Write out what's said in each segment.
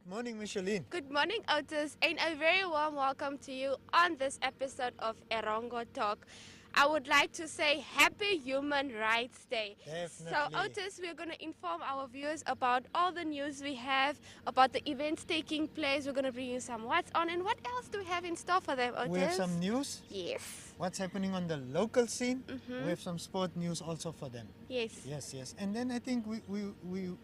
morning, Micheline. Good morning, Otis, and a very warm welcome to you on this episode of Erongo Talk. I would like to say Happy Human Rights Day. Definitely. So, Otis, we're going to inform our viewers about all the news we have, about the events taking place. We're going to bring you some what's on, and what else do we have in store for them, Otis? We have some news. Yes. What's happening on the local scene. We have some sport news also for them. Yes. Yes. And then I think we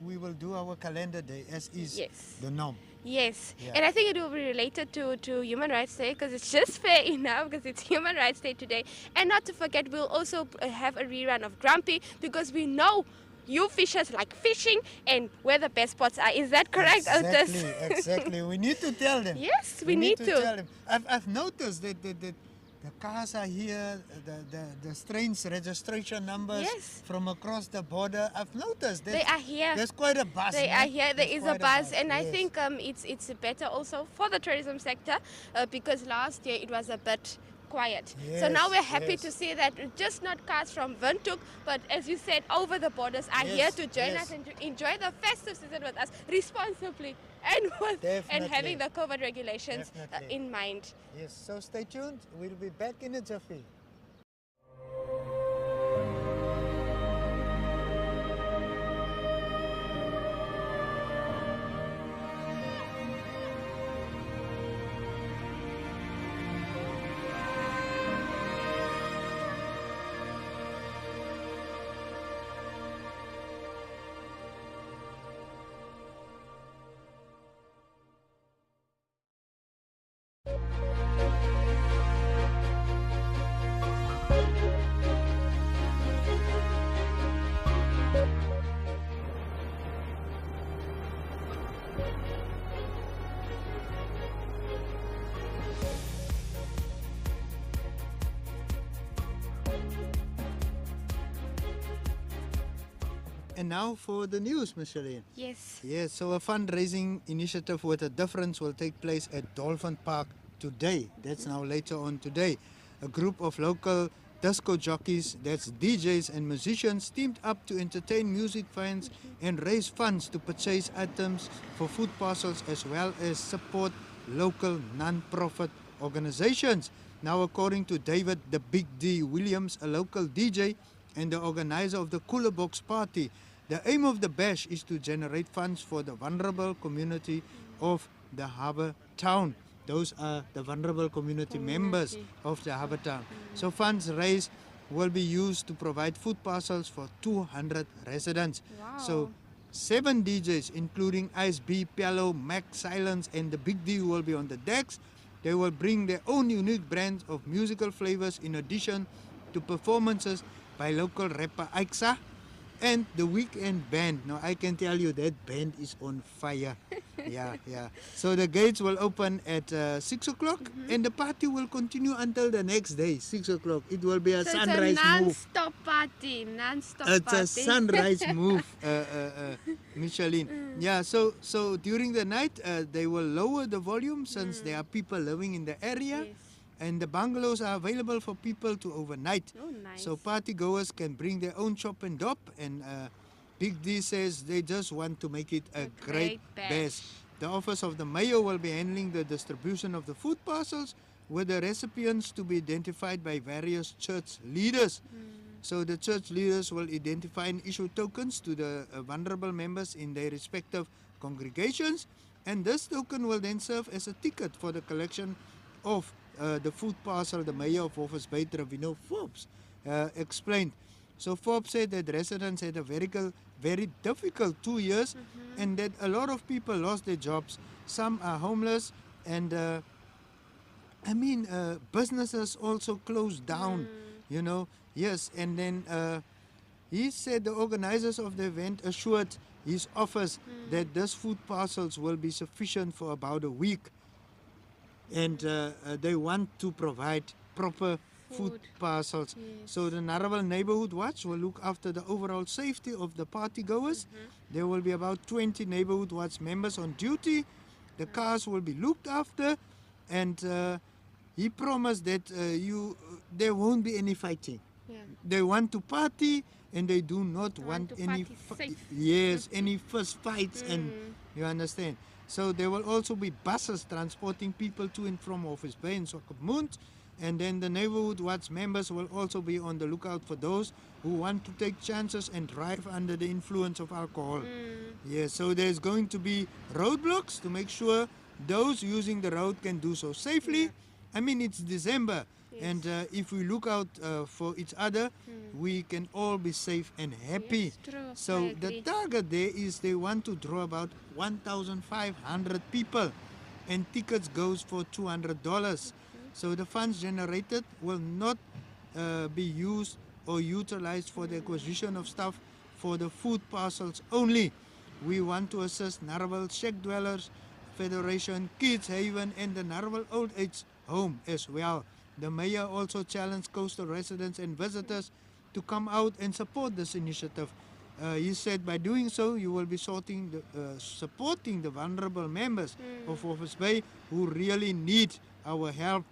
will do our calendar day as is the norm. Yes, Yeah. and I think it will be related to Human Rights Day because it's just fair enough because it's Human Rights Day today. And not to forget, we'll also have a rerun of Grumpy because we know you fishers like fishing and where the best spots are. Is that correct, Otis? Exactly. We need to tell them. Yes, we need to tell them. I've noticed that the cars are here, the strange registration numbers from across the border. I've noticed that they are here. There's quite a bus. They are here. There is a bus, and I think it's better also for the tourism sector because last year it was a bit quiet. So now we're happy to see that just not cars from Windhoek, but as you said, over the borders are here to join us and to enjoy the festive season with us responsibly and having the COVID regulations in mind. Yes, so stay tuned. We'll be back in a jiffy. And now for the news, Micheline. Yes. Yes, so a fundraising initiative with a difference will take place at Dolphin Park today. That's now later on today. A group of local disco jockeys, that's DJs and musicians, teamed up to entertain music fans and raise funds to purchase items for food parcels as well as support local non-profit organizations. Now, according to David the Big D Williams, a local DJ and the organizer of the Cooler Box Party, the aim of the bash is to generate funds for the vulnerable community of the harbour town. Those are the vulnerable community members of the harbour town. So funds raised will be used to provide food parcels for 200 residents. Wow. So 7 DJs, including ISB, Pialo, Mac, Silence, and the Big D will be on the decks. They will bring their own unique brands of musical flavors in addition to performances by local rapper Aixa and the Weekend Band. Now I can tell you that band is on fire. Yeah. So the gates will open at 6 o'clock and the party will continue until the next day, 6 o'clock. It will be a sunrise it's a move. non-stop party. It's a sunrise move, Micheline. Yeah, so during the night they will lower the volume since there are people living in the area. Yes. And the bungalows are available for people to overnight. Oh, nice. So party goers can bring their own chop and dop. And Big D says they just want to make it a great bash. The office of the mayor will be handling the distribution of the food parcels with the recipients to be identified by various church leaders. So the church leaders will identify and issue tokens to the vulnerable members in their respective congregations. And this token will then serve as a ticket for the collection of the food parcel. The mayor of Walvis Bay, Trevino Forbes, explained. So Forbes said that residents had a very difficult 2 years and that a lot of people lost their jobs. Some are homeless and businesses also closed down, you know. Yes, and then he said the organizers of the event assured his office that these food parcels will be sufficient for about a week. And they want to provide proper food parcels. Yes. So the Naraval Neighborhood Watch will look after the overall safety of the party goers. There will be about 20 Neighborhood Watch members on duty. The cars will be looked after, and he promised that there won't be any fighting. They want to party and they do not want to any party safe. yes, any first fights and you understand. So there will also be buses transporting people to and from Walvis Bay and Swakopmund, and then the neighborhood watch members will also be on the lookout for those who want to take chances and drive under the influence of alcohol. Yes, so there's going to be roadblocks to make sure those using the road can do so safely. I mean, it's December, and if we look out for each other, we can all be safe and happy. Yes, true. So I the agree. target there is they want to draw about 1,500 people, and tickets goes for $200. So the funds generated will not be used or utilized for the acquisition of stuff for the food parcels only. We want to assist Narwhal Shack Dwellers Federation, Kids Haven, and the Narwhal Old Age Home as well. The mayor also challenged coastal residents and visitors to come out and support this initiative. He said by doing so, you will be supporting the vulnerable members of Walvis Bay who really need our help.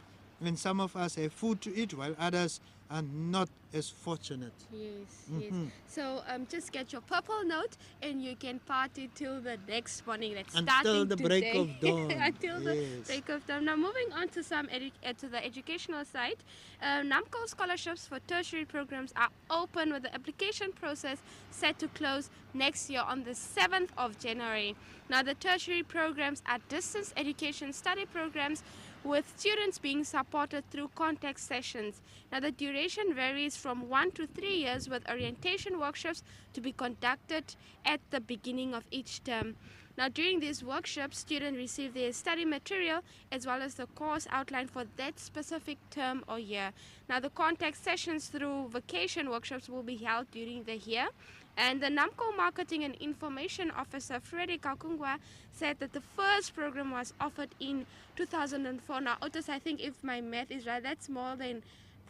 And some of us have food to eat while others are not as fortunate. Yes, yes. So just get your purple note and you can party till the next morning. That's Until starting the today. break of dawn. Until the Yes. break of dawn. Now moving on to to the educational side, NAMCO scholarships for tertiary programs are open with the application process set to close next year on the 7th of January. Now the tertiary programs are distance education study programs with students being supported through contact sessions. Now the duration varies from 1 to 3 years with orientation workshops to be conducted at the beginning of each term. Now during these workshops, students receive their study material as well as the course outline for that specific term or year. Now the contact sessions through vacation workshops will be held during the year. And the NAMCO Marketing and Information Officer, Freddy Kakungwa, said that the first program was offered in 2004. Now, Otis, I think if my math is right, that's more than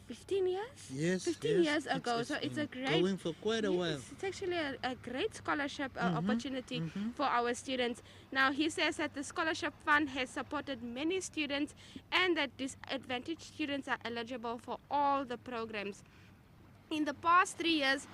15 years? Yes, 15 years ago. So it's a great... going for quite a while. It's actually a great scholarship opportunity for our students. Now, he says that the scholarship fund has supported many students and that disadvantaged students are eligible for all the programs. In the past 3 years,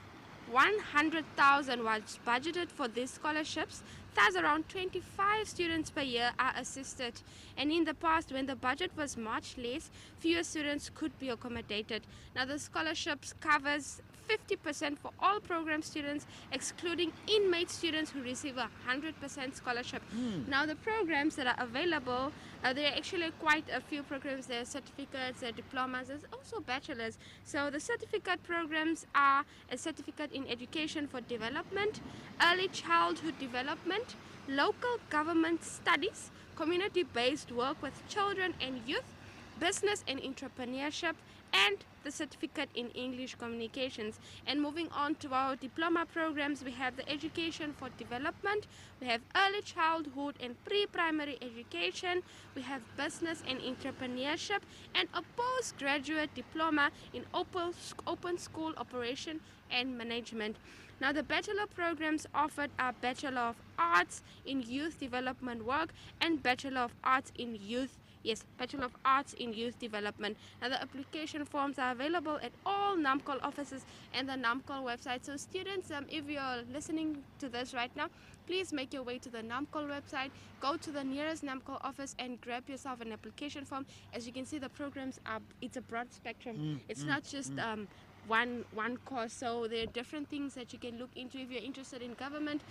100,000 was budgeted for these scholarships. Thus, around 25 students per year are assisted. And in the past, when the budget was much less, fewer students could be accommodated. Now, the scholarships covers 50% for all program students, excluding inmate students who receive a 100% scholarship. Now, the programs that are available, there are actually quite a few programs. There are certificates, there are diplomas, there's also bachelors. So the certificate programs are a certificate in education for development, early childhood development, local government studies, community-based work with children and youth, business and entrepreneurship, and the certificate in English communications. And moving on to our diploma programs, we have the education for development, we have early childhood and pre-primary education, we have business and entrepreneurship, and a postgraduate diploma in open school operation and management. Now the bachelor programs offered are Bachelor of Arts in Youth Development Work and Bachelor of Arts in Bachelor of Arts in Youth Development. Now the application forms are available at all NAMCO offices and the NAMCO website. So students, if you're listening to this right now, please make your way to the NAMCO website, go to the nearest NAMCO office and grab yourself an application form. As you can see, the programs are, it's a broad spectrum. It's not just one course, so there are different things that you can look into. If you're interested in government,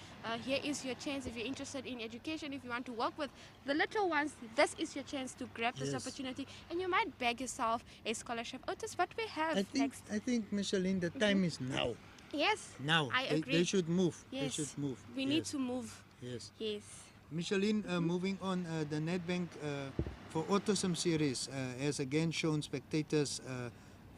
here is your chance. If you're interested in education, if you want to work with the little ones, this is your chance to grab this opportunity, and you might bag yourself a scholarship. Otis, what we have next? I think, Micheline, the time is now. Yes, Now. I agree. They should move. Yes. They should move. We need to move. Yes. Yes. Micheline, moving on, the Nedbank for Autism series has again shown spectators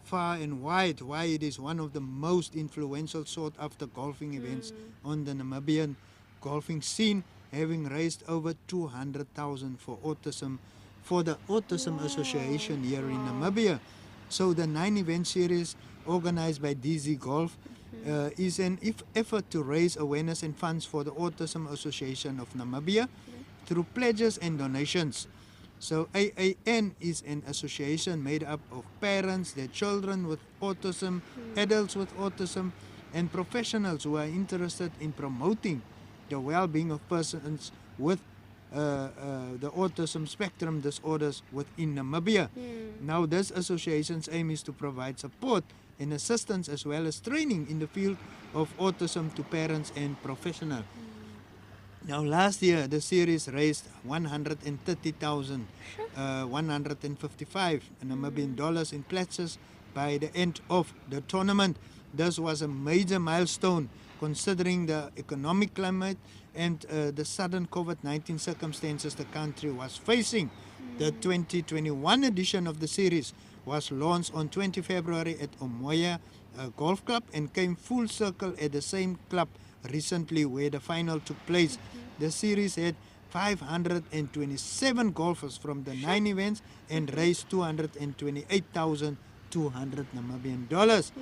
far and wide why it is one of the most influential sought after golfing events on the Namibian golfing scene, having raised over 200,000 for the Autism Association here in Namibia. So the 9-event series organized by DZ Golf is an effort to raise awareness and funds for the Autism Association of Namibia through pledges and donations. So AAN is an association made up of parents, their children with autism, adults with autism, and professionals who are interested in promoting the well-being of persons with the autism spectrum disorders within Namibia. Now, this association's aim is to provide support and assistance as well as training in the field of autism to parents and professionals. Now, last year, the series raised 130,155 Namibian dollars in pledges by the end of the tournament. This was a major milestone considering the economic climate and the sudden COVID-19 circumstances the country was facing. The 2021 edition of the series was launched on 20 February at Omoya Golf Club and came full circle at the same club recently where the final took place. The series had 527 golfers from the 9 events and raised 228,200 Namibian dollars.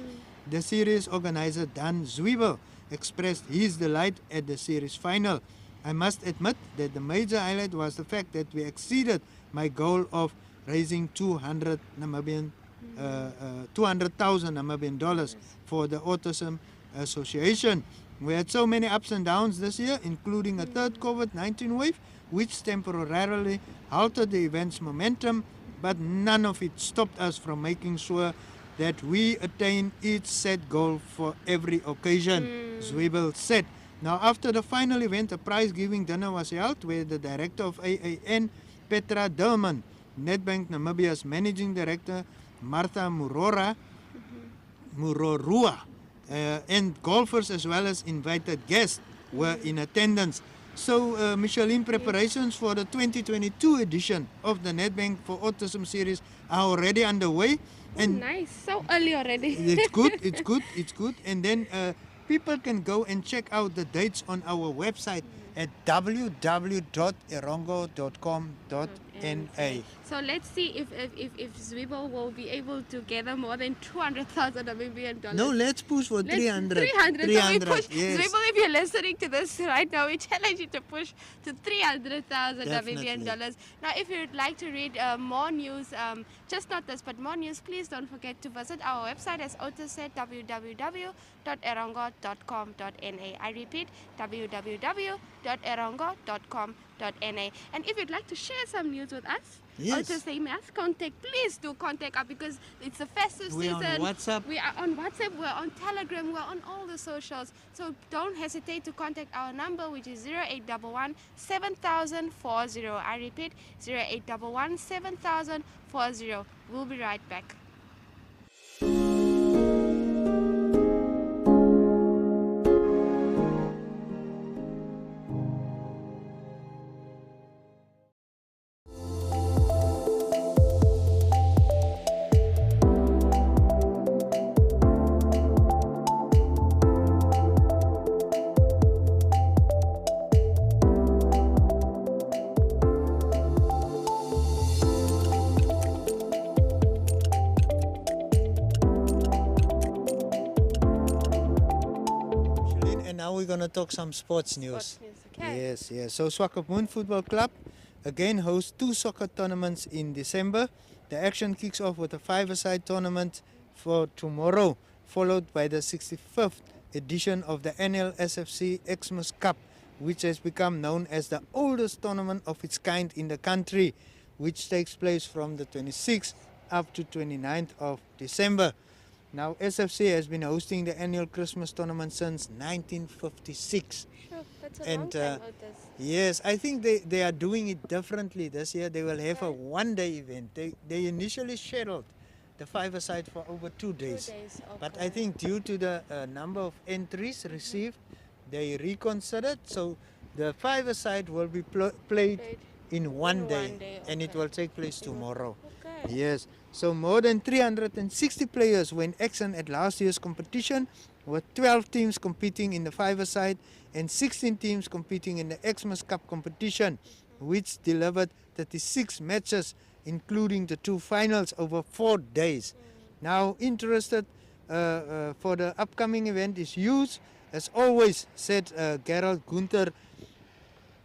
The series organizer Dan Zwiebel expressed his delight at the series final. I must admit that the major highlight was the fact that we exceeded my goal of raising 200,000 Namibian dollars for the Autism Association. We had so many ups and downs this year, including a third COVID-19 wave, which temporarily halted the event's momentum, but none of it stopped us from making sure that we attain each set goal for every occasion, Zwiebel said. Now, after the final event, a prize-giving dinner was held where the director of AAN, Petra Delman, Nedbank Namibia's managing director, Martha Murorua, and golfers as well as invited guests were in attendance. So, Micheline, preparations for the 2022 edition of the Nedbank for Autism series are already underway. And nice, so early already. It's good. And then people can go and check out the dates on our website at www.erongo.com.na. So let's see if Zwiebel will be able to gather more than 200,000 Namibian dollars. No, let's push for 300. 300. 300, So we push, yes. Zwiebel, if you're listening to this right now, we challenge you to push to 300,000 Definitely. Namibian dollars. Now, if you'd like to read more news, just not this, but more news, please don't forget to visit our website, as Otto said, www.erongo.com.na. I repeat, www.erongo.com.na. And if you'd like to share some news with us, Yes. Otto say mass contact, please do contact us because it's a festive We're season. on WhatsApp. We are on WhatsApp, we're on Telegram, we're on all the socials. So don't hesitate to contact our number, which is 0811 7040. I repeat, 0811 7040. We'll be right back. Now we're going to talk some sports news. Sports news, okay. Yes. So Swakopmund Football Club again hosts 2 soccer tournaments in December. The action kicks off with a 5-a-side tournament for tomorrow, followed by the 65th edition of the NLSFC Xmas Cup, which has become known as the oldest tournament of its kind in the country, which takes place from the 26th up to 29th of December. Now, SFC has been hosting the annual Christmas tournament since 1956. Sure, that's a And, long time, Otis. Yes, I think they are doing it differently this year. They will have a one-day event. They initially scheduled the 5-a-side for over 2 days. 2 days, But okay. I think due to the number of entries received, they reconsidered. So the 5-a-side will be played in one day, and it okay. will take place tomorrow. Okay. Yes, so more than 360 players were in action at last year's competition, with 12 teams competing in the 5-a-side and 16 teams competing in the Xmas Cup competition, which delivered 36 matches, including the 2 finals over 4 days. Now, interested for the upcoming event is huge, as always, said Gerald Gunther,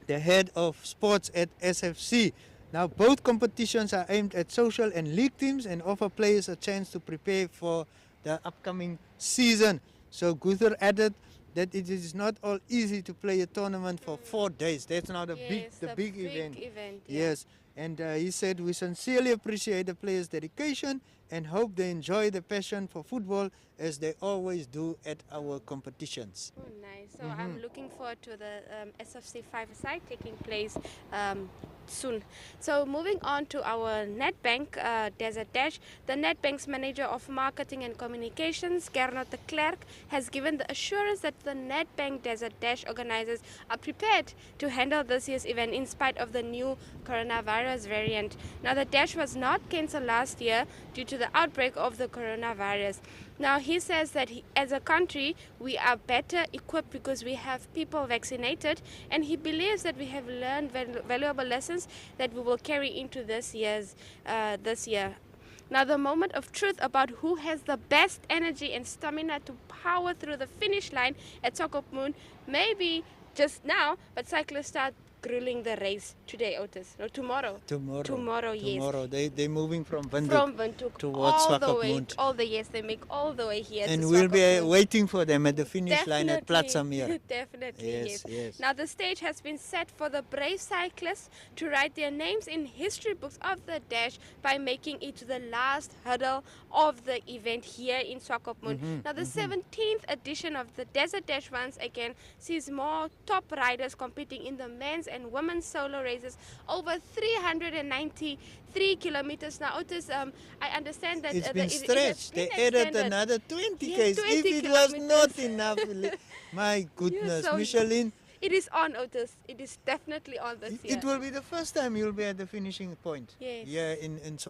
the head of sports at SFC. Now, both competitions are aimed at social and league teams and offer players a chance to prepare for the upcoming season. So Gunther added that it is not all easy to play a tournament for 4 days. That's now the big event. Yes, and he said, we sincerely appreciate the players' dedication and hope they enjoy the passion for football as they always do at our competitions. Oh, nice. So I'm looking forward to the SFC 5-a-side taking place soon. So moving on to our Nedbank Desert Dash, the Nedbank's manager of marketing and communications, Gernot de Klerk, has given the assurance that the Nedbank Desert Dash organizers are prepared to handle this year's event in spite of the new coronavirus variant. Now, the dash was not cancelled last year due to the outbreak of the coronavirus. Now, he says that as a country, we are better equipped because we have people vaccinated, and he believes that we have learned valuable lessons that we will carry into this year. Now, the moment of truth about who has the best energy and stamina to power through the finish line at Swakopmund may be just now, but cyclists start grueling the race today, Otis. No, tomorrow. Tomorrow, yes. Tomorrow. They're moving from Windhoek, from Windhoek towards Swakopmund. Yes, they make all the way here. And to we'll be Swakopmund. waiting for them at the finish line at Platsamir. Definitely, yes. Now the stage has been set for the brave cyclists to write their names in history books of the dash by making it to the last hurdle of the event here in Swakopmund. Now the 17th edition of the Desert Dash once again sees more top riders competing in the men's and women's solo races over 393 kilometers. Now, Otis, I understand that it's been stretched. They added another 20 km. If it was not enough, my goodness, so Micheline. It is on, Otis. It is definitely on this year. It will be the first time you'll be at the finishing point. Yes. Yeah,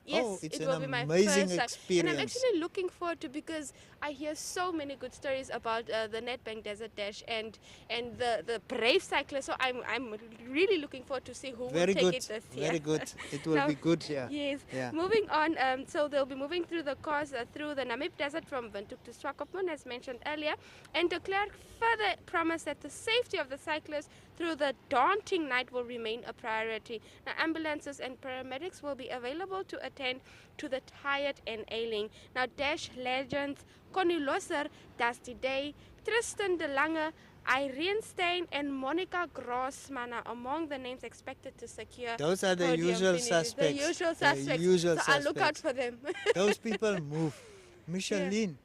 Yes, it's it will an be my amazing first time. experience. And I'm actually looking forward to, because I hear so many good stories about the Nedbank Desert Dash and the brave cyclists. So I'm really looking forward to see who will take it this year. Very good. It will be good, yeah. Yes. Yeah. Moving on, so they'll be moving through the course through the Namib Desert from Windhoek to Swakopmund, as mentioned earlier. And de Klerk further promised that the safety of the cyclists through the daunting night will remain a priority. Now, ambulances and paramedics will be available to attend to the tired and ailing. Now, dash legends Connie Losser, Dusty Day, Tristan de Lange, Irene Stein and Monica Grossman are among the names expected to secure. Those are the usual suspects. The usual suspects. So I'll look out for them. Those people move. Micheline,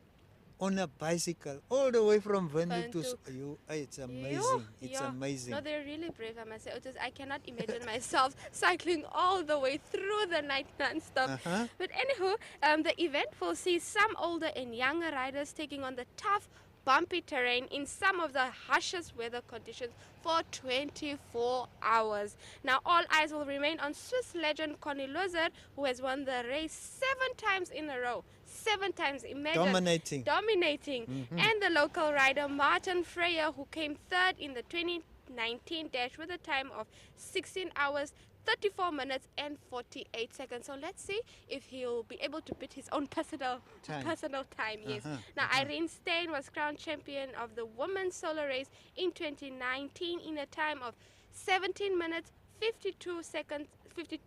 on a bicycle, all the way from Windhoek to it's amazing. It's amazing. No, they're really brave, I must say. Otis, I cannot imagine myself cycling all the way through the night non-stop. But anywho, the event will see some older and younger riders taking on the tough, bumpy terrain in some of the harshest weather conditions for 24 hours. Now, all eyes will remain on Swiss legend Connie Loser, who has won the race 7 times in a row. 7 times, imagine. Dominating. And the local rider Martin Freyer, who came 3rd in the 2019 dash with a time of 16 hours, 34 minutes and 48 seconds. So let's see if he'll be able to beat his own personal time. Yes. Now, Irene Stein was crowned champion of the women's solo race in 2019 in a time of 17 minutes 52 seconds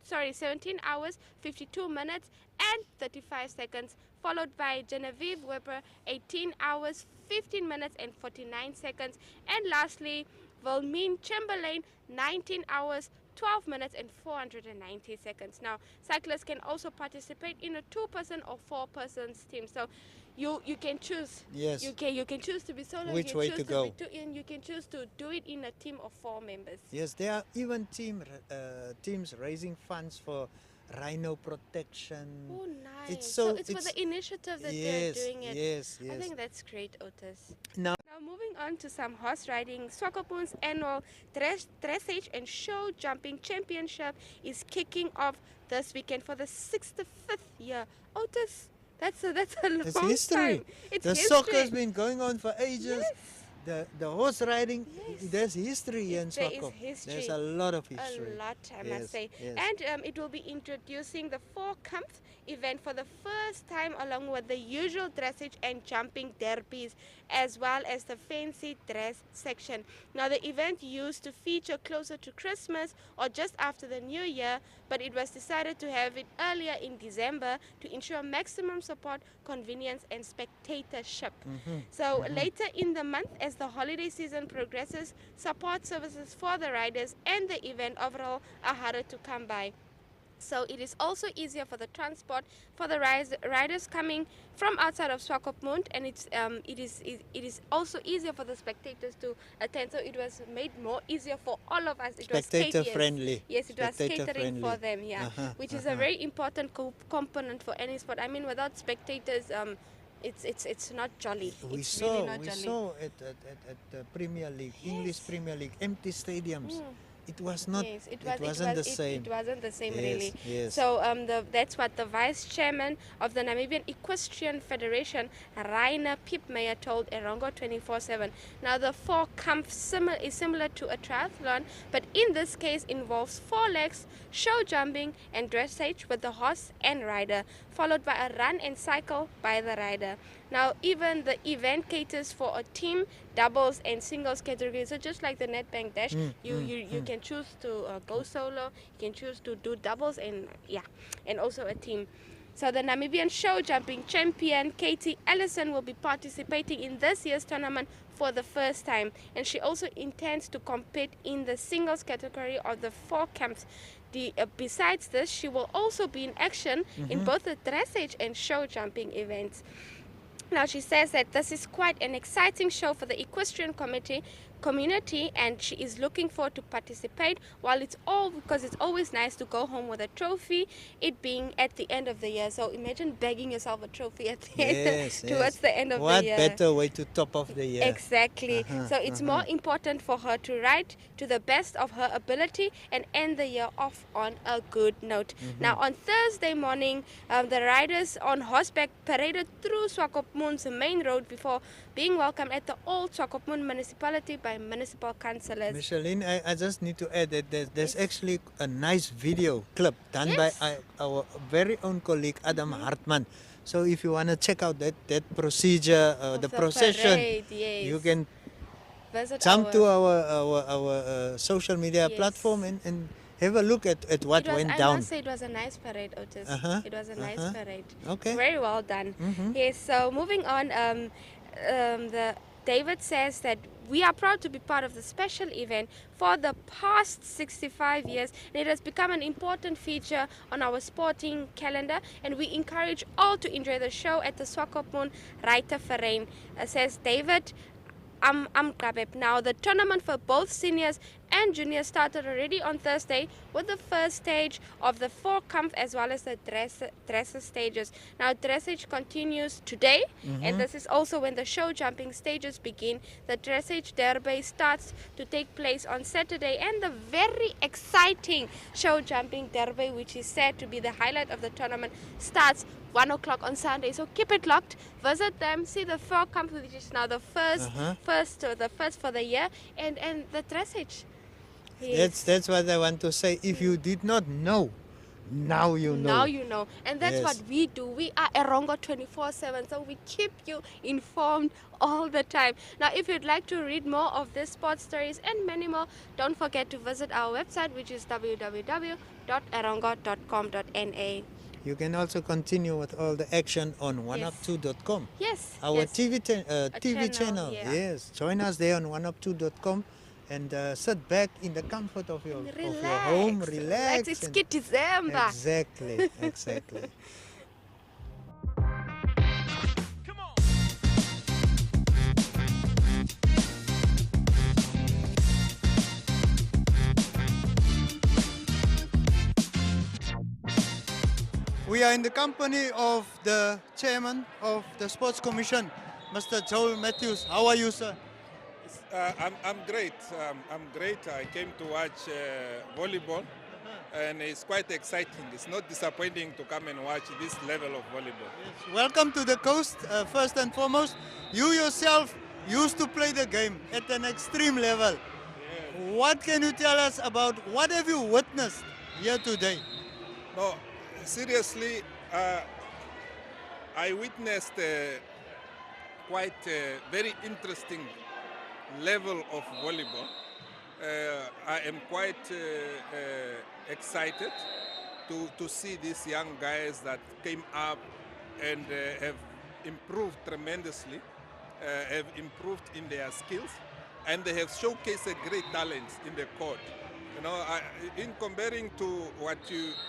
17 hours 52 minutes and 35 seconds, followed by Genevieve Weber 18 hours 15 minutes and 49 seconds, and lastly Wilmine Chamberlain 19 hours 12 minutes and 490 seconds. Now, cyclists can also participate in a 2-person or 4-person team. So you can choose. Yes. You can choose to be solo. Which way to go? You can choose to do it in a team of 4 members. Yes, there are even teams raising funds for rhino protection. Oh, nice. It's for the initiative that they're doing it. Yes. I think that's great, Otis. Now Moving on to some horse riding, Swakopmund's annual dressage and show jumping championship is kicking off this weekend for the 65th year. Otis, that's a long history. Time. It's the history. soccer's been going on for ages. Yes. The horse riding, yes. There's history in Swakopmund. There's a lot of history. A lot, I must say. Yes. And it will be introducing the 4 Kampf event for the first time along with the usual dressage and jumping derbies as well as the fancy dress section. Now the event used to feature closer to Christmas or just after the New Year, but it was decided to have it earlier in December to ensure maximum support, convenience and spectatorship. So later in the month, as the holiday season progresses, support services for the riders and the event overall are harder to come by. So it is also easier for the transport for the riders coming from outside of Swakopmund, and it is also easier for the spectators to attend. So it was made more easier for all of us. It Spectator was friendly. Yes, it was Spectator catering friendly. for them. Yeah, which is a very important component for any sport. I mean, without spectators, it's not jolly. We It's saw really not jolly. at the Premier League, English Premier League, empty stadiums. It was not. Yes, it wasn't the same. It wasn't the same, Yes, really. yes. So that's what the vice chairman of the Namibian Equestrian Federation, Rainer Piepmeyer, told Erongo 24/7. Now the four-kamp is similar to a triathlon, but in this case involves 4 legs, show jumping and dressage with the horse and rider, followed by a run and cycle by the rider. Now even the event caters for a team, doubles and singles category. So just like the Nedbank Dash, you can choose to go solo, you can choose to do doubles and also a team. So the Namibian show jumping champion Katie Ellison will be participating in this year's tournament for the first time, and she also intends to compete in the singles category of the 4 camps. Besides this, she will also be in action in both the dressage and show jumping events. Now she says that this is quite an exciting show for the equestrian community, and she is looking forward to participate, while because it's always nice to go home with a trophy, it being at the end of the year. So imagine bagging yourself a trophy at the end, towards the end of the year. What better way to top off the year? Exactly. So it's more important for her to ride to the best of her ability and end the year off on a good note. Now on Thursday morning, the riders on horseback paraded through Swakopmund's main road before being welcomed at the old Swakopmund municipality by municipal councillors. Micheline, I just need to add that there's actually a nice video clip done by our very own colleague Adam Hartman. So if you want to check out that procedure, the procession, parade, you can visit jump to our social media platform and have a look at what went down. I must say it was a nice parade, Otis. It was a nice parade. Okay. Very well done. Yes, so moving on, David says that we are proud to be part of the special event for the past 65 years, and it has become an important feature on our sporting calendar, and we encourage all to enjoy the show at the Swakopmund Reiterverein, says David. Now the tournament for both seniors and juniors started already on Thursday with the first stage of the 4-kamp as well as the dresser stages. Now dressage continues today, and this is also when the show jumping stages begin. The dressage derby starts to take place on Saturday, and the very exciting show jumping derby, which is said to be the highlight of the tournament, starts 1 o'clock on Sunday. So keep it locked, visit them, see the 4-kamp, which is now the first for the year, and the dressage. Yes. That's what I want to say. If you did not know, now you know. Now you know. And that's what we do. We are Erongo 24/7, so we keep you informed all the time. Now, if you'd like to read more of these sports stories and many more, don't forget to visit our website, which is www.erongo.com.na. You can also continue with all the action on oneup2.com. Yes. Our TV channel. Yeah. Yes. Join us there on oneup2.com and sit back in the comfort of your home. Relax. It's December. Exactly. Exactly. We are in the company of the chairman of the Sports Commission, Mr. Joel Matheus. How are you, sir? I'm great. I'm great. I came to watch volleyball, and it's quite exciting. It's not disappointing to come and watch this level of volleyball. Yes. Welcome to the coast, first and foremost. You yourself used to play the game at an extreme level. Yes. What can you tell us about what have you witnessed here today? No, seriously, I witnessed quite a very interesting level of volleyball. I am quite excited to see these young guys that came up and have improved tremendously, have improved in their skills, and they have showcased a great talent in the court. You know, in comparing to what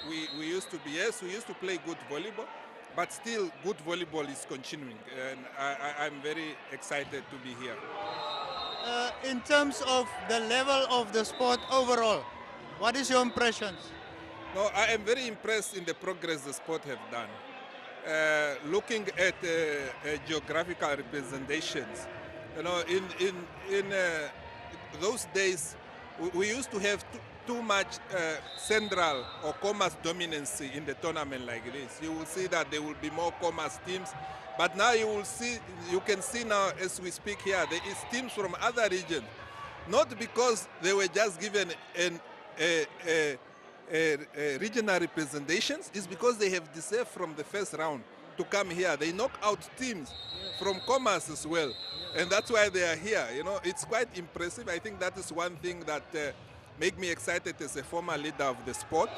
we used to be, yes, we used to play good volleyball, but still good volleyball is continuing, and I'm very excited to be here. In terms of the level of the sport overall, what is your impressions? No, I am very impressed in the progress the sport have done. Looking at geographical representations, you know, in those days, we used to have too much central or commerce dominance in the tournament like this. You will see that there will be more commerce teams, but now you can see now as we speak here, there is teams from other regions, not because they were just given regional representations, it's because they have deserved from the first round to come here. They knock out teams from commerce as well, and that's why they are here. You know, it's quite impressive. I think that is one thing that make me excited as a former leader of the sport,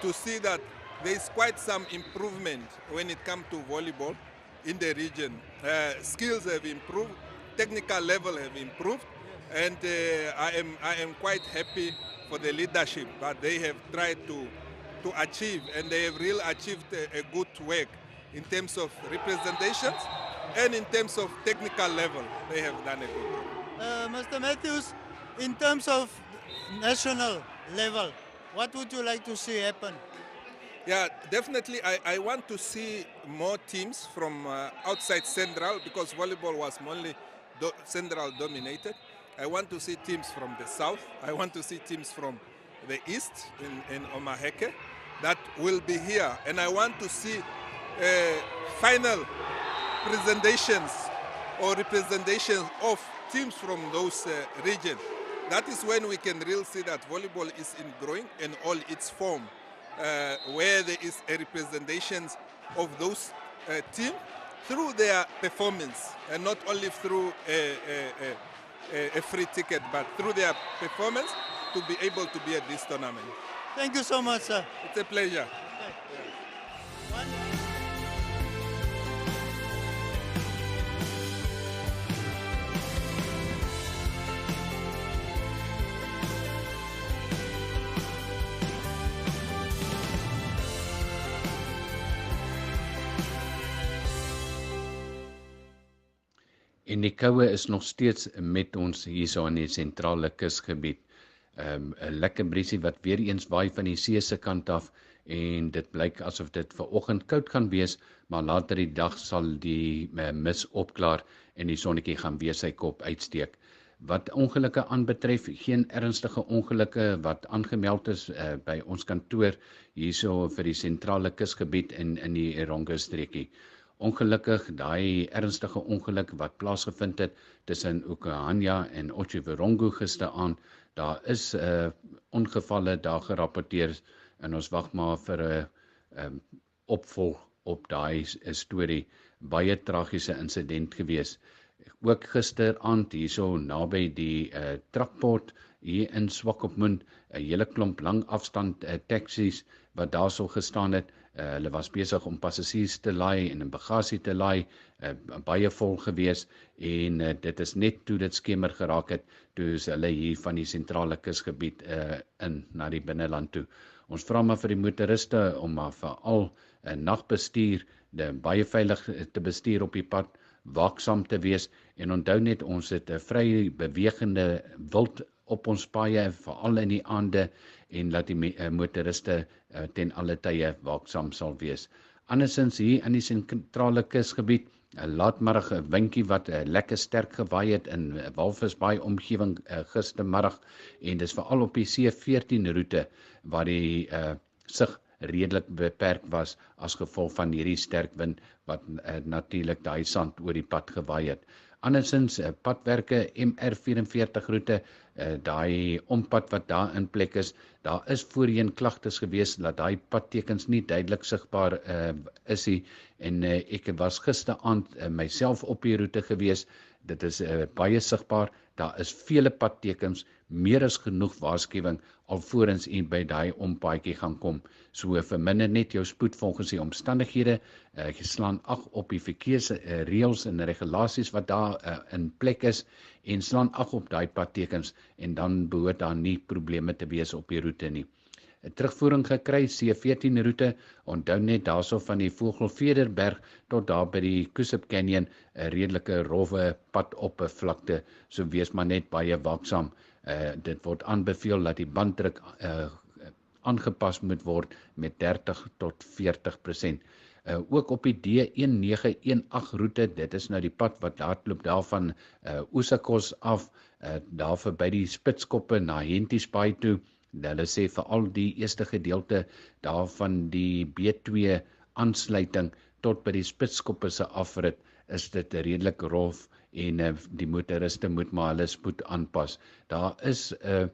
to see that there is quite some improvement when it comes to volleyball in the region. Skills have improved, technical level have improved, and I am quite happy for the leadership that they have tried to achieve, and they have really achieved a good work in terms of representations and in terms of technical level. They have done a good job. Mr. Matheus, in terms of national level, what would you like to see happen? Yeah, definitely I want to see more teams from outside Central, because volleyball was mainly Central dominated. I want to see teams from the south. I want to see teams from the east in Omaheke that will be here. And I want to see final presentations or representations of teams from those regions. That is when we can really see that volleyball is in growing in all its form, where there is a representation of those teams through their performance, and not only through a free ticket, but through their performance to be able to be at this tournament. Thank you so much, sir. It's a pleasure. En die koue is nog steeds met ons hierso in die sentrale kusgebied. 'n Lekker briesie wat weer eens waai van die see se kant af, en dit blyk asof dit vanoggend koud gaan wees, maar later die dag sal die mis opklaar en die sonnetjie gaan weer sy kop uitsteek. Wat ongelukke aanbetref, geen ernstige ongelukke wat aangemeld is by ons kantoor hierso vir die sentrale kusgebied in die Erongo streekie. Ongelukkig, daai ernstige ongeluk wat plaasgevind het tussen Okahanya en Otjiwarongo gisteraand, daar is ongevalle daar gerapporteer, en ons wag maar vir 'n opvolg op daai storie. Baie tragiese insident gewees. Ook gisteraand hierso naby die trappoort hier in Swakopmund, 'n hele klomp lang afstand taksies wat daarso gestaan het. Hulle was besig om passasiers te laai en 'n bagasie te laai, baie vol gewees, en dit is net toe dit skemer geraak het, toe is hulle hier van die sentrale kusgebied in na die binneland toe. Ons vra maar vir die motoriste om maar veral nagbestuur, baie veilig te bestuur op die pad, waaksaam te wees, en onthou net, ons het 'n vry bewegende wild op ons paaie, veral in die aande, en laat die motoriste ten alle tye waaksaam sal wees. Andersins hier in die sentrale kusgebied, 'n laatmiddag 'n windjie wat lekker sterk gewaai het in Walvis Bay omgewing gistermiddag, en dis veral op die C14 roete waar die sig redelik beperk was as gevolg van hierdie sterk wind wat natuurlik daai sand oor die pad gewaai het. Andersins padwerke MR44 roete, daai ompad wat daar in plek is, daar is voorheen klagtes gewees dat daai padtekens nie duidelik sigbaar is nie, en ek was gisteraand myself op die roete gewees. Dit is baie sigbaar, daar is vele padtekens, meer as genoeg waarskuwing alvorens u by daai ompaadjie gaan kom. So verminder net jou spoed volgens die omstandighede, slaan ag op die verkeersreëls en regulasies wat daar in plek is, en slaan ag op daai padtekens, en dan behoort daar nie probleme te wees op die roete nie. Terugvoering gekry, C14 roete, onthou net daarso van die Vogelvederberg tot daar by die Kusip Canyon, 'n redelike rowwe padoppervlakte, so wees maar net baie waaksaam. Dit word aanbeveel dat die banddruk aangepas moet word met 30 tot 40%. Ook op die D1918 roete, dit is nou die pad wat hardloop daarvan Oosakos af, daar verby die Spitskoppe na Henties Bay toe. Hulle sê veral die eerste gedeelte daarvan die B2 aansluiting tot by die Spitskoppe se afrit, is dit redelik rof, en die motoriste moet maar hulle spoed aanpas. Daar is 'n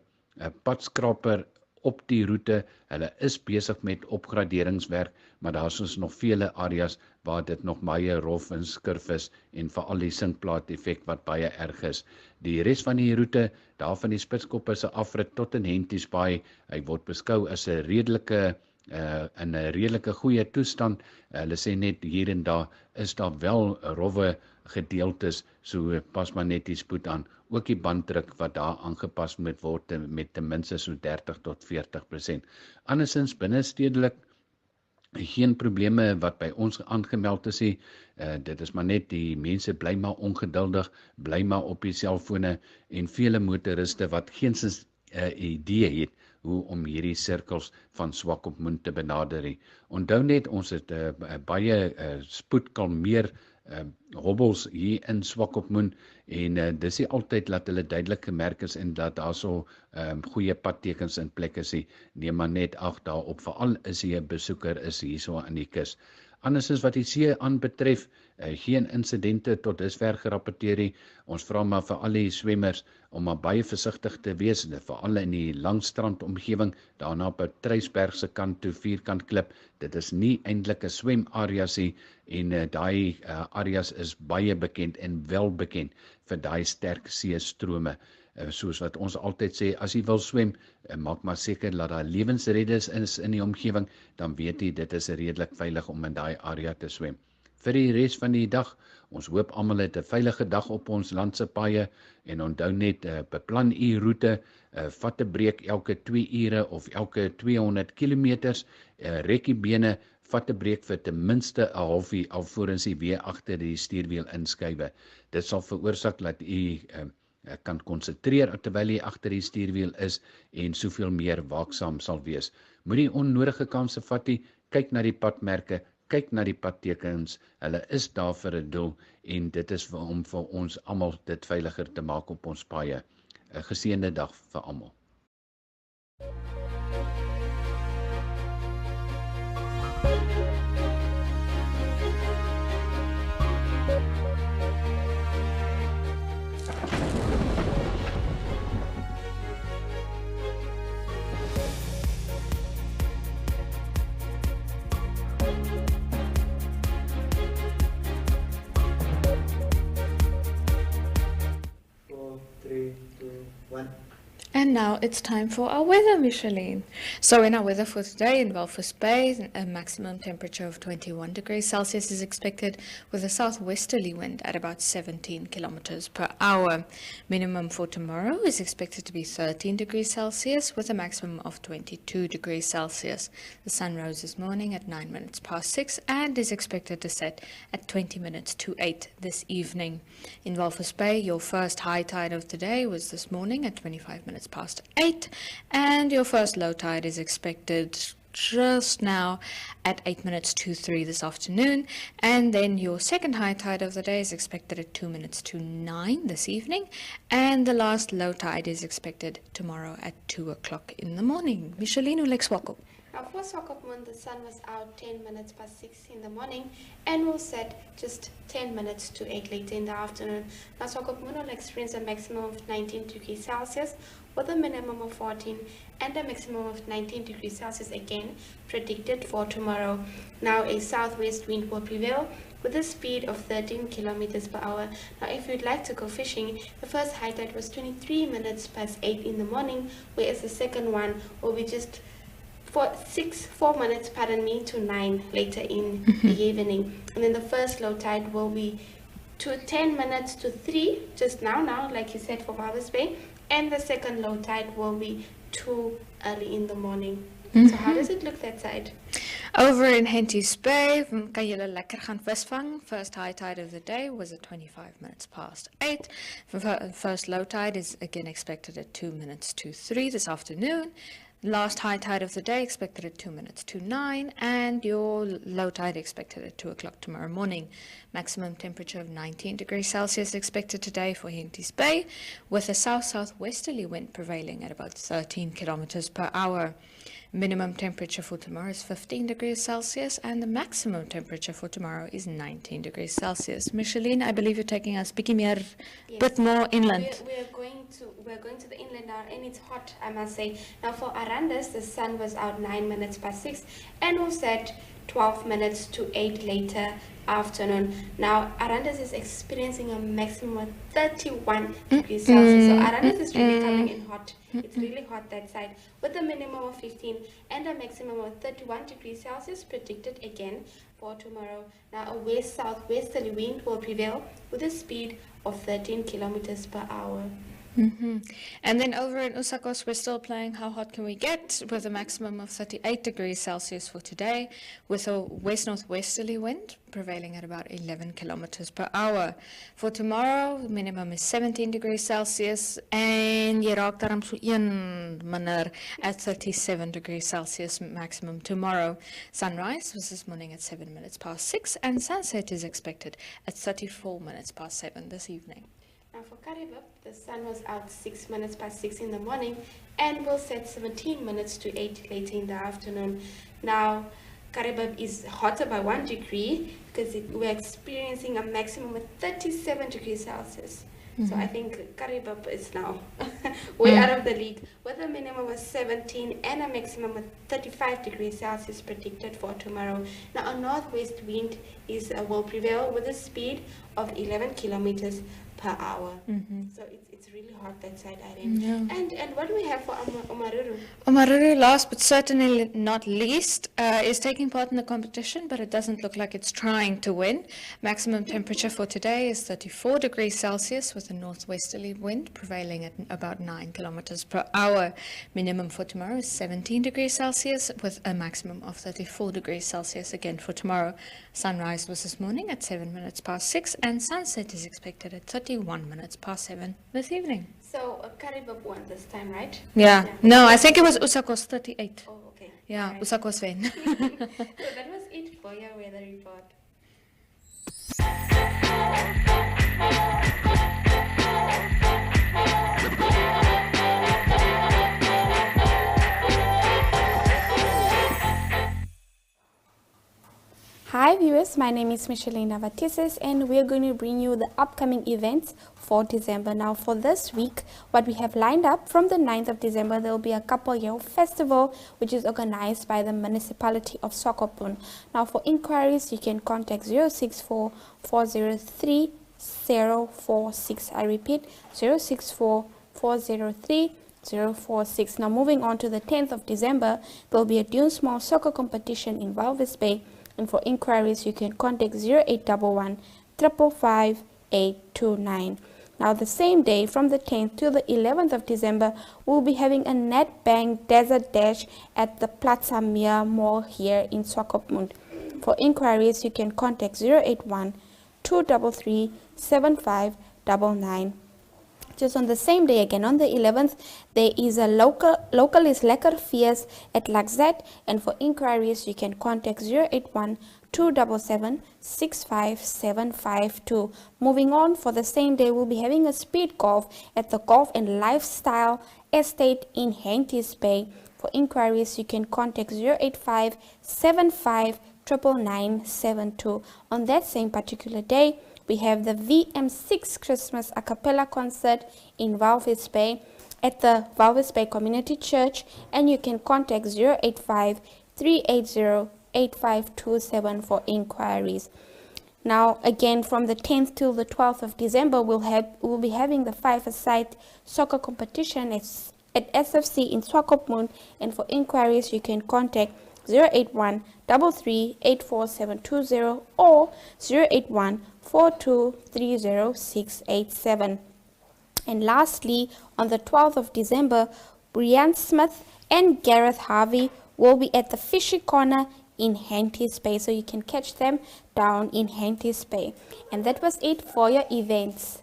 padskraper op die roete, hulle is besig met opgraderingswerk, maar daar is nog vele areas waar dit nog baie rof en skurf is, en veral die sinkplaat effek wat baie erg is. Die res van die roete, daar van die Spitskoppe se afrit tot in Henties Bay, hy word beskou as 'n redelike in 'n redelike goeie toestand. Hulle sê net hier en daar is daar wel rowwe gedeeltes, so pas maar net die spoed aan. Ook die banddruk wat daar aangepas moet word met ten minste so 30 tot 40%. Andersins binnestedelik geen probleme wat by ons aangemeld is nie. Dit is maar net die mense bly maar ongeduldig, bly maar op die selfone, en vele motoriste wat geensins idee het hoe om hierdie sirkels van Swakopmund te benader nie. Onthou net, ons het baie spoedkalmeer hobbels hier in Swakopmund, en dis nie altyd dat hulle duidelik gemerk is en dat daar so goeie padtekens in plek is nie. Neem maar net ag daarop, veral as jy 'n besoeker is hierso aan die kus. Andersins wat die see aanbetref, geen insidente tot dusver gerapporteer nie. Ons vra maar vir al die swemmers om maar baie versigtig te wees, veral in die Langstrand omgewing, daarna op Patrydsberg se kant toe, vierkant klip. Dit is nie eintlik 'n swemareas nie, en daai areas is baie bekend en wel bekend vir daai sterk seestrome. Soos wat ons altyd sê, as jy wil swem, maak maar seker dat daar lewensredders is in die omgewing, dan weet jy dit is redelik veilig om in daai area te swem. Vir die res van die dag, ons hoop almal het 'n veilige dag op ons landse paaie, en onthou net, beplan u roete, vat 'n breek elke 2 ure of elke 200 kilometers, rek die bene, vat 'n breek vir ten minste 'n halfuur alvorens jy weer agter die stuurwiel inskuiwe. Dit sal veroorsaak dat u kan konsentreer terwyl jy agter die stuurwiel is, en soveel meer waaksaam sal wees. Moenie onnodige kansse vat nie, kyk na die padmerke, kyk na die padtekens, hulle is daar vir 'n doel, en dit is om vir ons almal dit veiliger te maak op ons paaie. 'n Geseënde dag vir almal. And now it's time for our weather, Micheline. So in our weather for today in Walvis Bay, a maximum temperature of 21 degrees Celsius is expected with a southwesterly wind at about 17 kilometers per hour. Minimum for tomorrow is expected to be 13 degrees Celsius with a maximum of 22 degrees Celsius. The sun rose this morning at 9 minutes past 6 and is expected to set at 20 minutes to 8 this evening. In Walvis Bay, your first high tide of the day was this morning at 25 minutes past 8, and your first low tide is expected just now at 8 minutes to 3 this afternoon, and then your second high tide of the day is expected at 2 minutes to 9 this evening, and the last low tide is expected tomorrow at 2 o'clock in the morning. Micheline, hoe lyk Swakop? Now for Swakopmund, the sun was out 10 minutes past 6 in the morning and will set just 10 minutes to 8 later in the afternoon. Now Swakopmund will experience a maximum of 19 degrees Celsius with a minimum of 14 and a maximum of 19 degrees Celsius again predicted for tomorrow. Now a southwest wind will prevail with a speed of 13 kilometers per hour. Now if you'd like to go fishing, the first high tide was 23 minutes past 8 in the morning, whereas the second one will be just 4 minutes, to 9 later in the evening. And then the first low tide will be 10 minutes to 3 just now, like you said, for Walvis Bay. And the second low tide will be 2 early in the morning. So how does it look that side? Over in Henties Bay, kan julle lekker gaan visvang. First high tide of the day was at 25 minutes past 8. First low tide is again expected at 2 minutes to 3 this afternoon. Last high tide of the day expected at 2 minutes to 9, and your low tide expected at 2 o'clock tomorrow morning. Maximum temperature of 19 degrees Celsius expected today for Henties Bay, with a south-southwesterly wind prevailing at about 13 kilometers per hour. Minimum temperature for tomorrow is 15 degrees Celsius, and the maximum temperature for tomorrow is 19 degrees Celsius. Micheline, I believe you're taking us bit more inland. We're going to the inland now, and it's hot, I must say. Now for Arandis, the sun was out 9 minutes past 6 and will set 12 minutes to 8 later afternoon. Now Arandis is experiencing a maximum of 31 degrees Celsius. So Arandis is really coming in hot. It's really hot that side, with a minimum of 15 and a maximum of 31 degrees Celsius predicted again for tomorrow. Now a west-southwesterly wind will prevail with a speed of 13 kilometers per hour. And then over in Usakos, we're still playing How Hot Can We Get, with a maximum of 38 degrees Celsius for today, with a west-northwesterly wind prevailing at about 11 kilometers per hour. For tomorrow, the minimum is 17 degrees Celsius, and jy raak daarom so een minder at 37 degrees Celsius maximum tomorrow. Sunrise was this morning at 7 minutes past 6, and sunset is expected at 34 minutes past 7 this evening. Now for Karibib, the sun was out 6 minutes past 6 in the morning and will set 17 minutes to 8 later in the afternoon. Now Karibib is hotter by 1 degree because we're experiencing a maximum of 37 degrees Celsius. So I think Karibib is now way out of the league, with a minimum of 17 and a maximum of 35 degrees Celsius predicted for tomorrow. Now a northwest wind will prevail with a speed of 11 kilometers per hour. So it's really hot that side, Irene. Yeah. And what do we have for Omaruru? Omaruru, last but certainly not least, is taking part in the competition, but it doesn't look like it's trying to win. Maximum temperature for today is 34 degrees Celsius, with a northwesterly wind prevailing at about 9 kilometers per hour. Minimum for tomorrow is 17 degrees Celsius, with a maximum of 34 degrees Celsius again for tomorrow. Sunrise was this morning at 7 minutes past 6, and sunset is expected at 31 minutes past 7 this evening. So Karibib won this time, right? Yeah. No, I think it was Usakos 38. Oh, okay. Yeah, Right. Usakos win. So that was it for your weather report. Hi viewers, my name is Micheline Matheus, and we're going to bring you the upcoming events for December. Now for this week, what we have lined up, from the 9th of December, there will be a couple-year festival which is organized by the municipality of Swakopmund. Now for inquiries, you can contact 064 403 046. I repeat, 064 403 046. Now moving on to the 10th of December, there will be a Dune Small Soccer competition in Walvis Bay. And for inquiries, you can contact 0811 555 829. Now, the same day, from the 10th to the 11th of December, we'll be having a Netbank Desert Dash at the Namibia Mall here in Swakopmund. For inquiries, you can contact 081 233 7599. Just on the same day again, on the 11th, there is a local is Lekker Fees at Laxet, and for inquiries you can contact 081 277 65752. Moving on, for the same day, we'll be having a speed golf at the Golf and Lifestyle Estate in Henties Bay. For inquiries, you can contact 085 75 99972. On that same particular day, we have the VM6 Christmas a cappella concert in Walvis Bay at the Walvis Bay Community Church, and you can contact 085 380 8527 for inquiries. Now, again, from the 10th till the 12th of December, we'll be having the 5-a-side soccer competition at SFC in Swakopmund, and for inquiries, you can contact 081 33 84720 or 081 4230 687. And lastly, on the 12th of December, Brian Smith and Gareth Harvey will be at the Fishy Corner in Henties Bay, so you can catch them down in Henties Bay. And that was it for your events.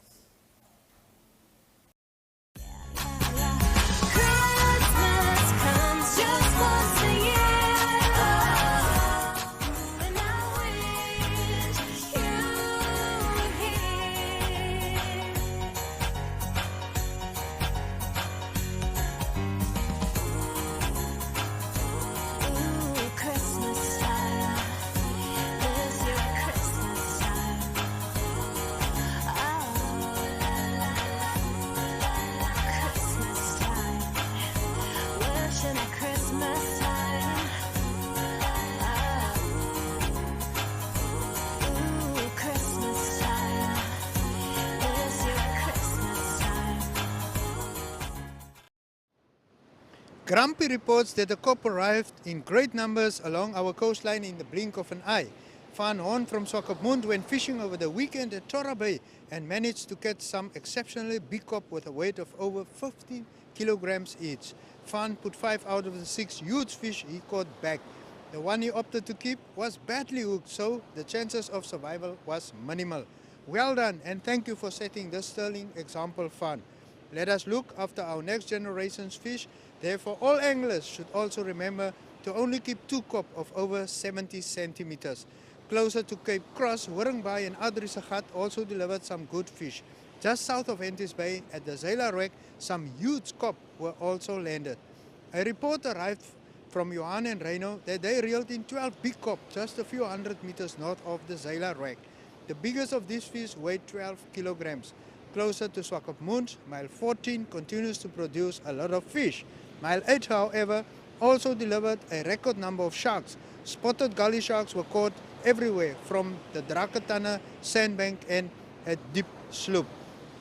Grumpy reports that the COP arrived in great numbers along our coastline in the blink of an eye. Van Horn from Swakopmund went fishing over the weekend at Torra Bay and managed to catch some exceptionally big COP with a weight of over 15 kilograms each. Van put 5 out of the 6 huge fish he caught back. The one he opted to keep was badly hooked, so the chances of survival was minimal. Well done, and thank you for setting this sterling example, Van. Let us look after our next generation's fish. Therefore, all anglers should also remember to only keep 2 COP of over 70 centimeters. Closer to Cape Cross, Horingbaai and Adrisagat also delivered some good fish. Just south of Henties Bay at the Zela Wreck, some huge COP were also landed. A report arrived from Johan and Reino that they reeled in 12 big COP just a few hundred meters north of the Zela Wreck. The biggest of these fish weighed 12 kilograms. Closer to Swakopmund, mile 14 continues to produce a lot of fish. Mile 8, however, also delivered a record number of sharks. Spotted gully sharks were caught everywhere from the Drakatana sandbank and at Deep Sloop.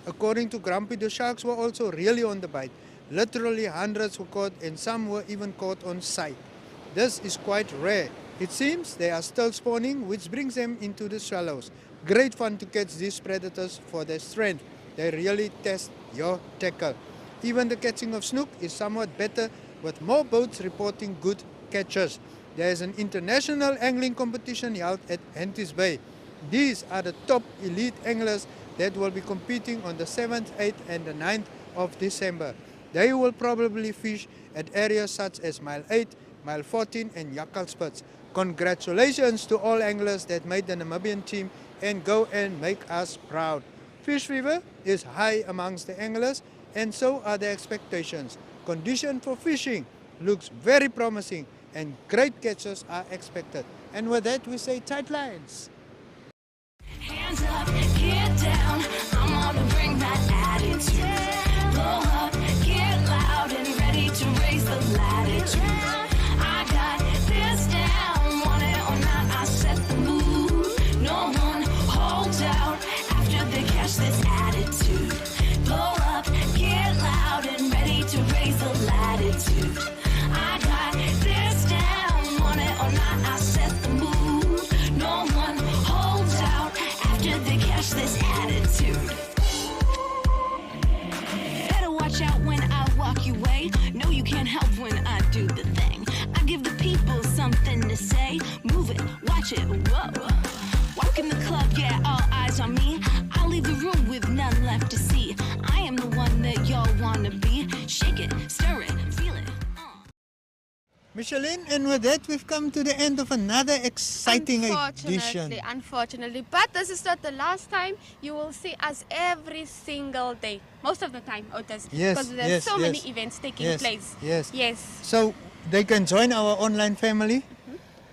According to Grumpy, the sharks were also really on the bite. Literally hundreds were caught and some were even caught on sight. This is quite rare. It seems they are still spawning, which brings them into the shallows. Great fun to catch these predators for their strength. They really test your tackle. Even the catching of snook is somewhat better, with more boats reporting good catches. There is an international angling competition held at Henties Bay. These are the top elite anglers that will be competing on the 7th, 8th and the 9th of December. They will probably fish at areas such as Mile 8, Mile 14 and Jakkalspits. Congratulations to all anglers that made the Namibian team and go and make us proud. Fish fever is high amongst the anglers, and so are the expectations. Condition for fishing looks very promising and great catches are expected. And with that we say tight lines. Hands up, get down, I'm gonna bring that attitude. Blow up, get loud and ready to raise the latitude. I got this down, want it or not, I set the mood. No one holds out after they catch this attitude. Blow up, get loud and ready to raise the latitude. I got this down, want it or not, I set the mood. No one holds out after they catch this attitude. Better watch out when I walk your way. No, you can't help when I do the thing. I give the people something to say. Move it, watch it, whoa. Walk in the club, yeah, all eyes on me. I'll leave the room with none left to see. I am the one that y'all wanna be. Shake it, stir it, feel it. Micheline, and with that, we've come to the end of another exciting edition. Unfortunately, but this is not the last time. You will see us every single day, most of the time, Otis, Yes, because there's yes, so many yes. events taking Yes, place. yes. Yes. So they can join our online family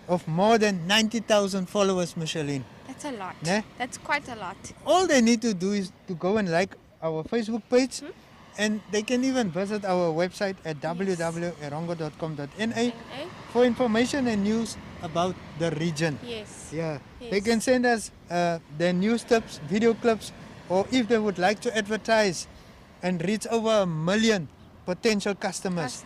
of more than 90,000 followers, Micheline. That's a lot. Ne? That's quite a lot. All they need to do is to go and like our Facebook page, and they can even visit our website at www.erongo.com.na for information and news about the region. Yes. Yeah, Yes. they can send us their news tips, video clips, or if they would like to advertise and reach over 1 million potential customers,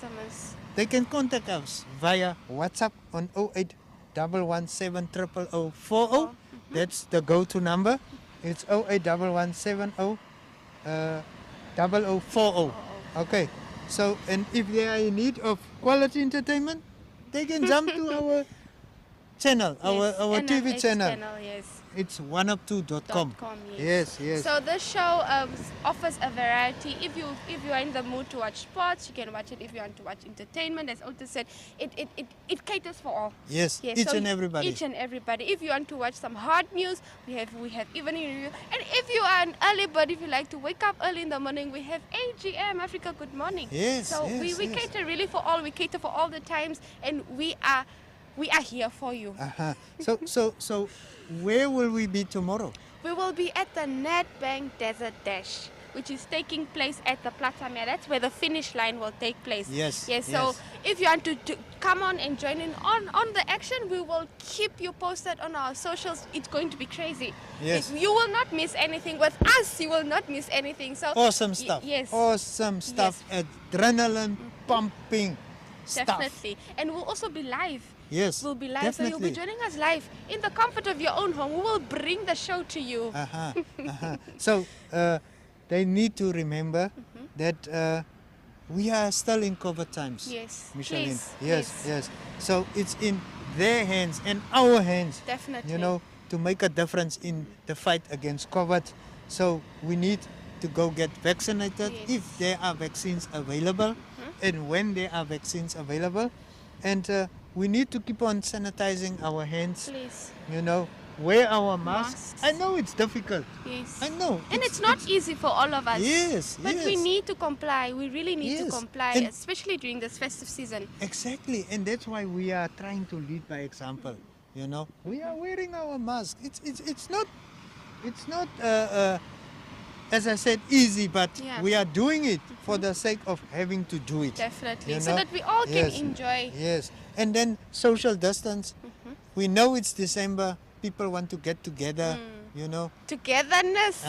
they can contact us via WhatsApp on 0811700040. That's the go-to number. It's 0811700040. Okay, so and if they are in need of quality entertainment, they can jump to our channel, our TV NMH channel. Yes. It's oneup2.com. Yes. Yes. So this show offers a variety. If you are in the mood to watch sports, you can watch it. If you want to watch entertainment, as Otis said, it caters for all. Yes, Yes, each so and everybody. Each and everybody. If you want to watch some hard news, we have evening review. And if you are an early bird, if you like to wake up early in the morning, we have AGM Africa Good Morning. Yes, So yes, we yes. cater really for all. We cater for all the times, and we are here for you. Uh-huh. So where will we be tomorrow? We will be at the Nedbank Desert Dash, which is taking place at the Platamia. That's where the finish line will take place. Yes, Yes. So yes. if you want to come on and join in on the action, we will keep you posted on our socials. It's going to be crazy. Yes. You will not miss anything. With us, you will not miss anything. So Awesome stuff. Yes. Awesome stuff. Adrenaline pumping stuff. Definitely. And we'll also be live. Yes. We'll be live, definitely. so you'll be joining us live in the comfort of your own home. We will bring the show to you. So they need to remember that we are still in COVID times. Yes, Micheline. please, Yes, please. yes. So it's in their hands and our hands. Definitely. You know, to make a difference in the fight against COVID. So we need to go get vaccinated Yes. if there are vaccines available and when there are vaccines available. And we need to keep on sanitizing our hands. Please. You know, wear our masks. Masks. I know it's difficult. Yes. I know. And it's not easy for all of us. Yes, But we yes. need to comply. We really need to Yes. comply, And- especially during this festive season. Exactly, and that's why we are trying to lead by example. You know, we are wearing our mask. It's not as I said easy, but Yeah. we are doing it for the sake of having to do it. Definitely. You So know? that we all can Yes. enjoy. Yes, and then social distance. We know it's December. People want to get together. You know. Togetherness.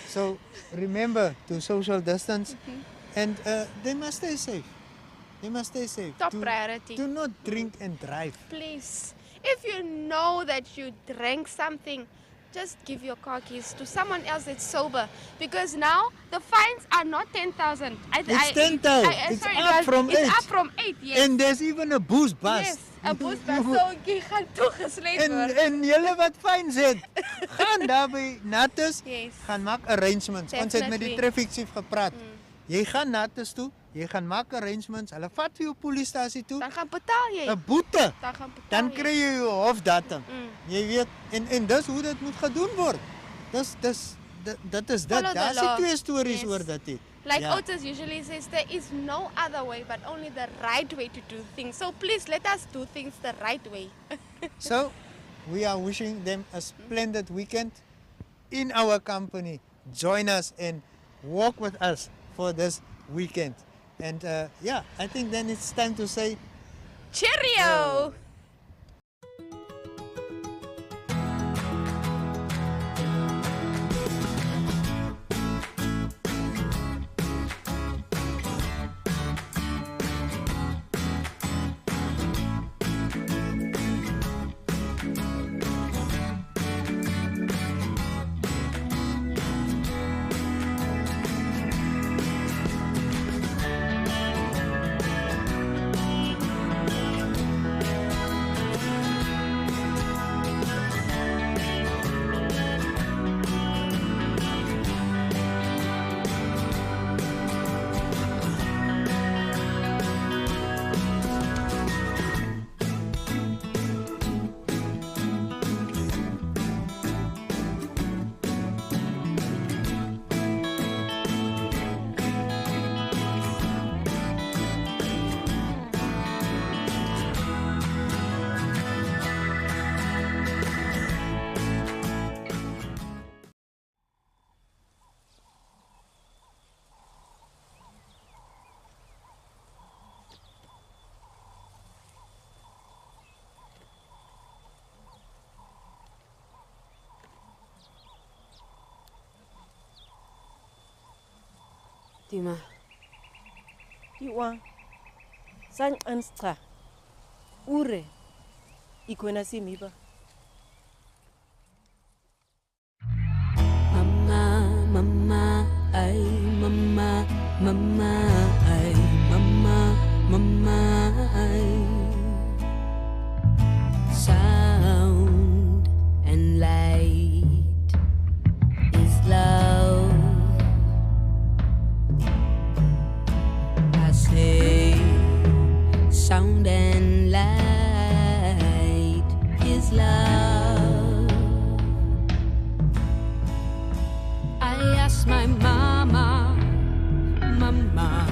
So remember to social distance, and they must stay safe. They must stay safe. Top priority. Do not drink and drive. Please. If you know that you drank something, just give your car keys to someone else that's sober. Because now the fines are not 10,000. It's 10,000. It's up from 8. It's up from 8, yes. And there's even a boost bus. Yes, 'n boosbus. So jy gaan toegesluit word. En julle wat fyn sit, gaan daar by Natus, Yes. gaan maak arrangements. Ons het met die Definitely. traffic chief gepraat. Jy gaan Natus toe, jy gaan maak arrangements. Hulle vat vir jou polistasie toe, Dan gaan betaal jy. 'n boete. Dan gaan betaal Dan jy. kry jy jou hofdatum. Jy weet, en dis hoe dit moet gedoen word. Dit is dit. Follow the Daar's law. twee stories Yes. oor dit. Like Ja. Otis usually says, there is no other way but only the right way to do things. So please let us do things the right way. So, we are wishing them a splendid weekend in our company. Join us and walk with us for this weekend. And yeah, I think then it's time to say Cheerio! Tima. Tiwa. Sang anstra. Ure. Ikwena simiba. Mama, mama, ay, mama, mama, ay, mama, mama, ay. Sound and light is love. I say, sound and light is love. I asked my mama, mama,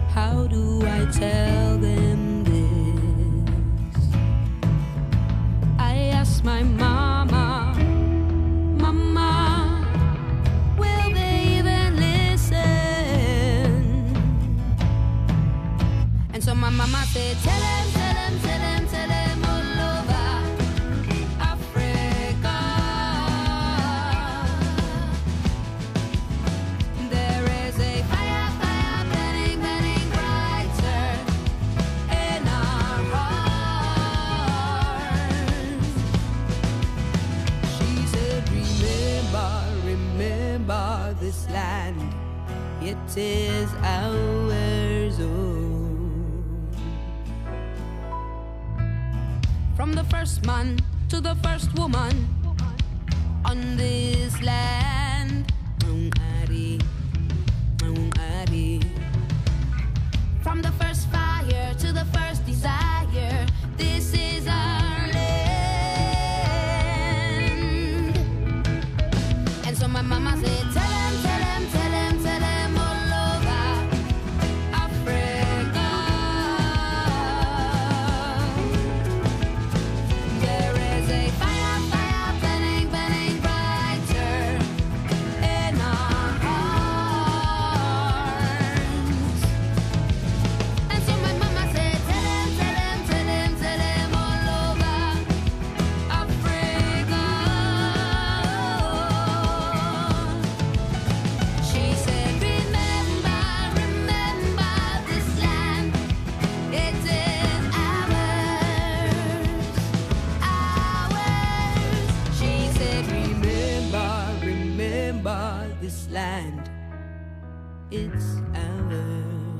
how do I tell them this? I asked my mama, mama, will they even listen? And so my mama said, tell them, tell them, tell them, tell them all over Africa. There is a fire, fire burning, burning brighter in our hearts. She said, remember, remember this land, it is ours, oh. From the first man to the first woman on this land. From the first fire to the first desire, this is our land. And so my mama said, tell them, tell them, tell them, tell them all over Africa. There is a fire, fire burning, burning brighter in our hearts. And so my mama said, tell them, tell them, tell them, tell them all over Africa. She said, remember, remember this land, it is ours, ours. She said, remember, remember this land, it's ours.